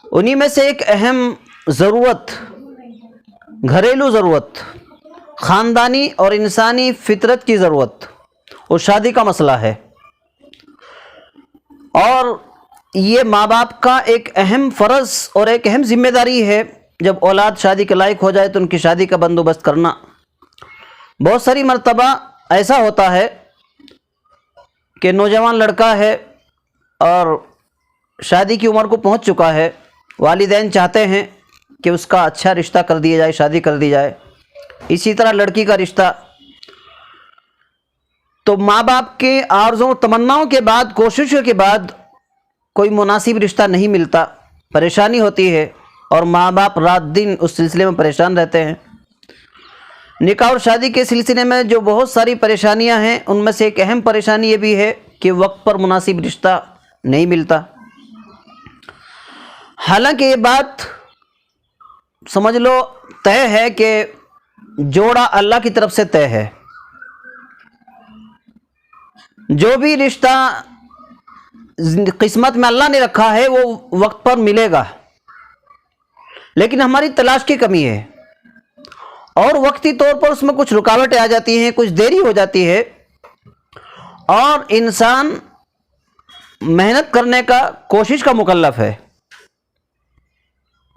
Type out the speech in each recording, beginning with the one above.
انہی میں سے ایک اہم ضرورت، گھریلو ضرورت، خاندانی اور انسانی فطرت کی ضرورت وہ شادی کا مسئلہ ہے، اور یہ ماں باپ کا ایک اہم فرض اور ایک اہم ذمہ داری ہے۔ جب اولاد شادی کے لائق ہو جائے تو ان کی شادی کا بندوبست کرنا۔ بہت ساری مرتبہ ایسا ہوتا ہے کہ نوجوان لڑکا ہے اور شادی کی عمر کو پہنچ چکا ہے، والدین چاہتے ہیں کہ اس کا اچھا رشتہ کر دیا جائے، شادی کر دی جائے، اسی طرح لڑکی کا رشتہ۔ تو ماں باپ کے آرزوں تمناؤں کے بعد، کوششوں کے بعد کوئی مناسب رشتہ نہیں ملتا، پریشانی ہوتی ہے، اور ماں باپ رات دن اس سلسلے میں پریشان رہتے ہیں۔ نکاح اور شادی کے سلسلے میں جو بہت ساری پریشانیاں ہیں، ان میں سے ایک اہم پریشانی یہ بھی ہے کہ وقت پر مناسب رشتہ نہیں ملتا۔ حالانکہ یہ بات سمجھ لو طے ہے کہ جوڑا اللہ کی طرف سے طے ہے، جو بھی رشتہ قسمت میں اللہ نے رکھا ہے وہ وقت پر ملے گا، لیکن ہماری تلاش کی کمی ہے، اور وقتی طور پر اس میں کچھ رکاوٹیں آ جاتی ہیں، کچھ دیری ہو جاتی ہے، اور انسان محنت کرنے کا، کوشش کا مکلف ہے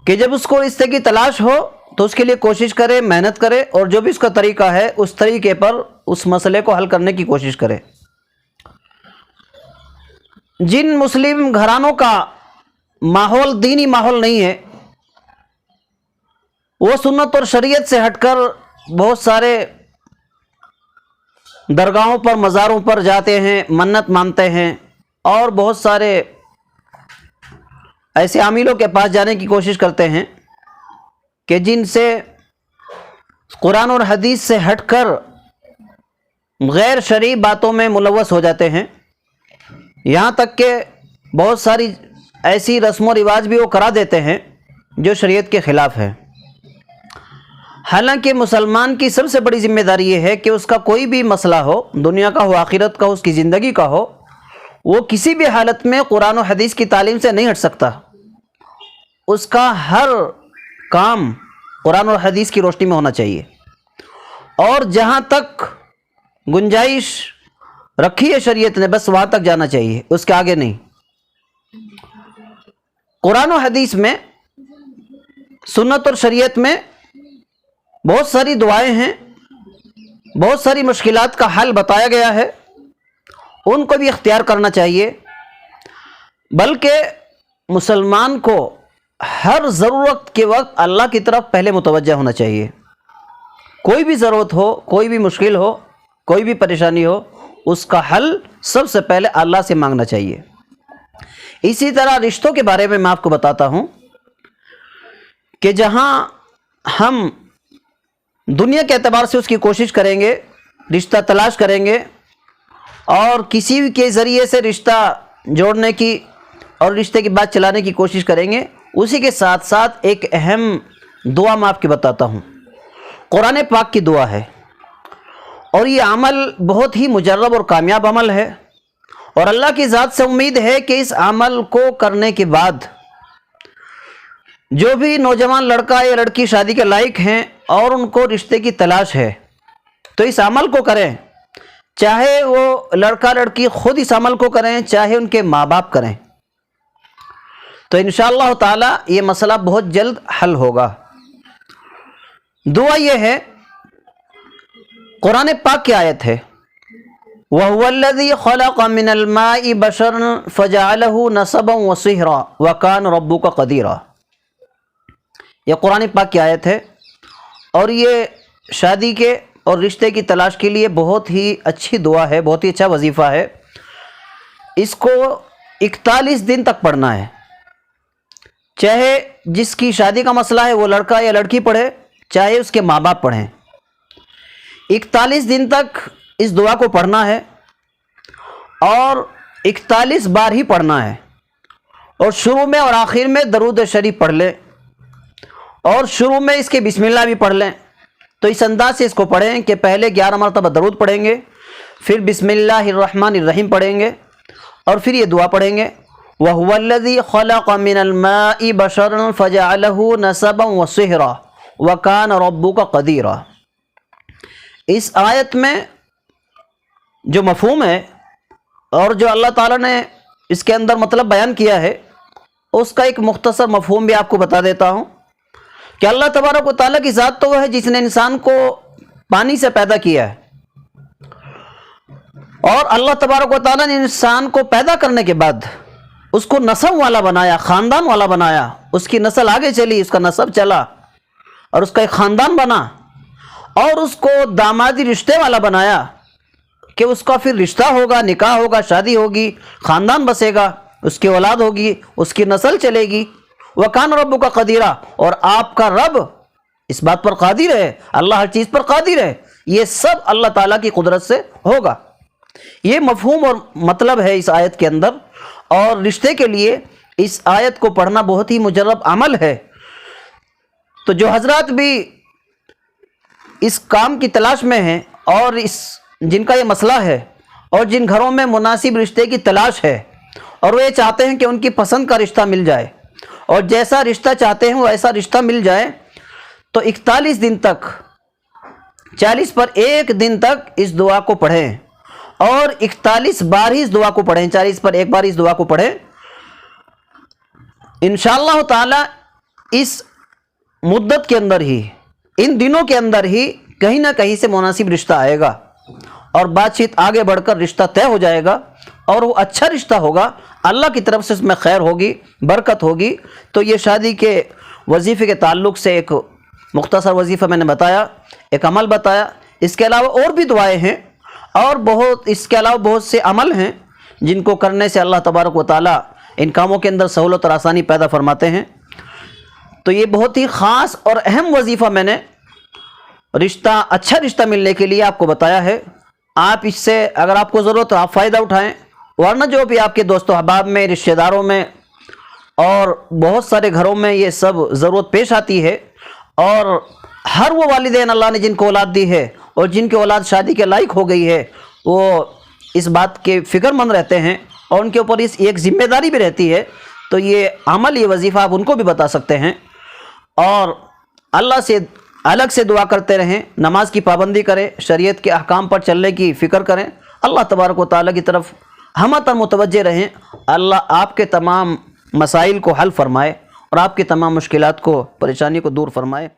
کہ جب اس کو رشتے کی تلاش ہو تو اس کے لیے کوشش کرے، محنت کرے، اور جو بھی اس کا طریقہ ہے اس طریقے پر اس مسئلے کو حل کرنے کی کوشش کرے۔ جن مسلم گھرانوں کا ماحول دینی ماحول نہیں ہے، وہ سنت اور شریعت سے ہٹ کر بہت سارے درگاہوں پر، مزاروں پر جاتے ہیں، منت مانتے ہیں، اور بہت سارے ایسے عاملوں کے پاس جانے کی کوشش کرتے ہیں کہ جن سے قرآن اور حدیث سے ہٹ کر غیر شرعی باتوں میں ملوث ہو جاتے ہیں، یہاں تک کہ بہت ساری ایسی رسم و رواج بھی وہ کرا دیتے ہیں جو شریعت کے خلاف ہے۔ حالانکہ مسلمان کی سب سے بڑی ذمہ داری یہ ہے کہ اس کا کوئی بھی مسئلہ ہو، دنیا کا ہو، آخرت کا ہو، اس کی زندگی کا ہو، وہ کسی بھی حالت میں قرآن و حدیث کی تعلیم سے نہیں ہٹ سکتا۔ اس کا ہر کام قرآن و حدیث کی روشنی میں ہونا چاہیے، اور جہاں تک گنجائش رکھی ہے شریعت نے بس وہاں تک جانا چاہیے، اس کے آگے نہیں۔ قرآن و حدیث میں، سنت اور شریعت میں بہت ساری دعائیں ہیں، بہت ساری مشکلات کا حل بتایا گیا ہے، ان کو بھی اختیار کرنا چاہیے۔ بلکہ مسلمان کو ہر ضرورت کے وقت اللہ کی طرف پہلے متوجہ ہونا چاہیے۔ کوئی بھی ضرورت ہو، کوئی بھی مشکل ہو، کوئی بھی پریشانی ہو، اس کا حل سب سے پہلے اللہ سے مانگنا چاہیے۔ اسی طرح رشتوں کے بارے میں آپ کو بتاتا ہوں کہ جہاں ہم دنیا کے اعتبار سے اس کی کوشش کریں گے، رشتہ تلاش کریں گے، اور کسی کے ذریعے سے رشتہ جوڑنے کی اور رشتے کی بات چلانے کی کوشش کریں گے، اسی کے ساتھ ساتھ ایک اہم دعا میں آپ کی بتاتا ہوں، قرآن پاک کی دعا ہے، اور یہ عمل بہت ہی مجرب اور کامیاب عمل ہے، اور اللہ کی ذات سے امید ہے کہ اس عمل کو کرنے کے بعد جو بھی نوجوان لڑکا یا لڑکی شادی کے لائق ہیں اور ان کو رشتے کی تلاش ہے تو اس عمل کو کریں، چاہے وہ لڑکا لڑکی خود اس عمل کو کریں، چاہے ان کے ماں باپ کریں، تو انشاءاللہ تعالی یہ مسئلہ بہت جلد حل ہوگا۔ دعا یہ ہے، قرآن پاک کی آیت ہے، وَهُوَ الَّذِي خَلَقَ مِنَ الْمَاءِ بَشَرًا فَجَعَلَهُ نَسَبًا وَصِهْرًا وَكَانَ رَبُّكَ قَدِيرًا۔ یہ قرآن پاک کی آیت ہے، اور یہ شادی کے اور رشتے کی تلاش کے لیے بہت ہی اچھی دعا ہے، بہت ہی اچھا وظیفہ ہے۔ اس کو 41 دن تک پڑھنا ہے، چاہے جس کی شادی کا مسئلہ ہے وہ لڑکا یا لڑکی پڑھے، چاہے اس کے ماں باپ پڑھیں، 41 دن تک اس دعا کو پڑھنا ہے، اور 41 بار ہی پڑھنا ہے، اور شروع میں اور آخر میں درود شریف پڑھ لیں، اور شروع میں اس کے بسم اللہ بھی پڑھ لیں۔ تو اس انداز سے اس کو پڑھیں کہ پہلے 11 مرتبہ درود پڑھیں گے، پھر بسم اللہ الرحمن الرحیم پڑھیں گے، اور پھر یہ دعا پڑھیں گے، وَهُوَ الَّذِي خَلَقَ مِنَ الْمَاءِ بَشَرًا فَجَعَلَهُ نَسَبًا وَصِهْرًا وَكَانَ رَبُّكَ قَدِيرًا۔ اس آیت میں جو مفہوم ہے اور جو اللہ تعالیٰ نے اس کے اندر مطلب بیان کیا ہے، اس کا ایک مختصر مفہوم بھی آپ کو بتا دیتا ہوں کہ اللہ تبارک و تعالیٰ کی ذات تو وہ ہے جس نے انسان کو پانی سے پیدا کیا ہے، اور اللہ تبارک و تعالیٰ نے انسان کو پیدا کرنے کے بعد اس کو نسب والا بنایا، خاندان والا بنایا، اس کی نسل آگے چلی، اس کا نسب چلا اور اس کا ایک خاندان بنا، اور اس کو دامادی رشتے والا بنایا کہ اس کا پھر رشتہ ہوگا، نکاح ہوگا، شادی ہوگی، خاندان بسے گا، اس کی اولاد ہوگی، اس کی نسل چلے گی۔ وَكَانَ رَبُّكَ قَدِيرًا، اور آپ کا رب اس بات پر قادر ہے، اللہ ہر چیز پر قادر ہے، یہ سب اللہ تعالیٰ کی قدرت سے ہوگا۔ یہ مفہوم اور مطلب ہے اس آیت کے اندر، اور رشتے کے لیے اس آیت کو پڑھنا بہت ہی مجرب عمل ہے۔ تو جو حضرات بھی اس کام کی تلاش میں ہیں اور جن کا یہ مسئلہ ہے، اور جن گھروں میں مناسب رشتے کی تلاش ہے اور وہ یہ چاہتے ہیں کہ ان کی پسند کا رشتہ مل جائے، اور جیسا رشتہ چاہتے ہیں وہ ایسا رشتہ مل جائے، تو 41 دن تک 40 پر 1 دن تک اس دعا کو پڑھیں، اور 41 بار ہی اس دعا کو پڑھیں، 40 پر 1 بار اس دعا کو پڑھیں۔ انشاءاللہ تعالی اس مدت کے اندر ہی، ان دنوں کے اندر ہی کہیں نہ کہیں سے مناسب رشتہ آئے گا، اور بات چیت آگے بڑھ کر رشتہ طے ہو جائے گا، اور وہ اچھا رشتہ ہوگا، اللہ کی طرف سے اس میں خیر ہوگی، برکت ہوگی۔ تو یہ شادی کے وظیفے کے تعلق سے ایک مختصر وظیفہ میں نے بتایا، ایک عمل بتایا۔ اس کے علاوہ اور بھی دعائیں ہیں، اور اس کے علاوہ بہت سے عمل ہیں جن کو کرنے سے اللہ تبارک و تعالیٰ ان کاموں کے اندر سہولت اور آسانی پیدا فرماتے ہیں۔ تو یہ بہت ہی خاص اور اہم وظیفہ میں نے اچھا رشتہ ملنے کے لیے آپ کو بتایا ہے۔ آپ اس سے اگر آپ کو ضرورت ہو آپ فائدہ اٹھائیں، ورنہ جو بھی آپ کے دوست و احباب میں، رشتہ داروں میں اور بہت سارے گھروں میں یہ سب ضرورت پیش آتی ہے، اور ہر وہ والدین اللہ نے جن کو اولاد دی ہے اور جن کی اولاد شادی کے لائق ہو گئی ہے، وہ اس بات کے فکر مند رہتے ہیں، اور ان کے اوپر ایک ذمہ داری بھی رہتی ہے۔ تو یہ عمل، یہ وظیفہ آپ ان کو بھی بتا سکتے ہیں، اور اللہ سے الگ سے دعا کرتے رہیں، نماز کی پابندی کریں، شریعت کے احکام پر چلنے کی فکر کریں، اللہ تبارک و تعالیٰ کی طرف ہمہ متوجہ رہیں۔ اللہ آپ کے تمام مسائل کو حل فرمائے اور آپ کی تمام مشکلات کو، پریشانی کو دور فرمائے۔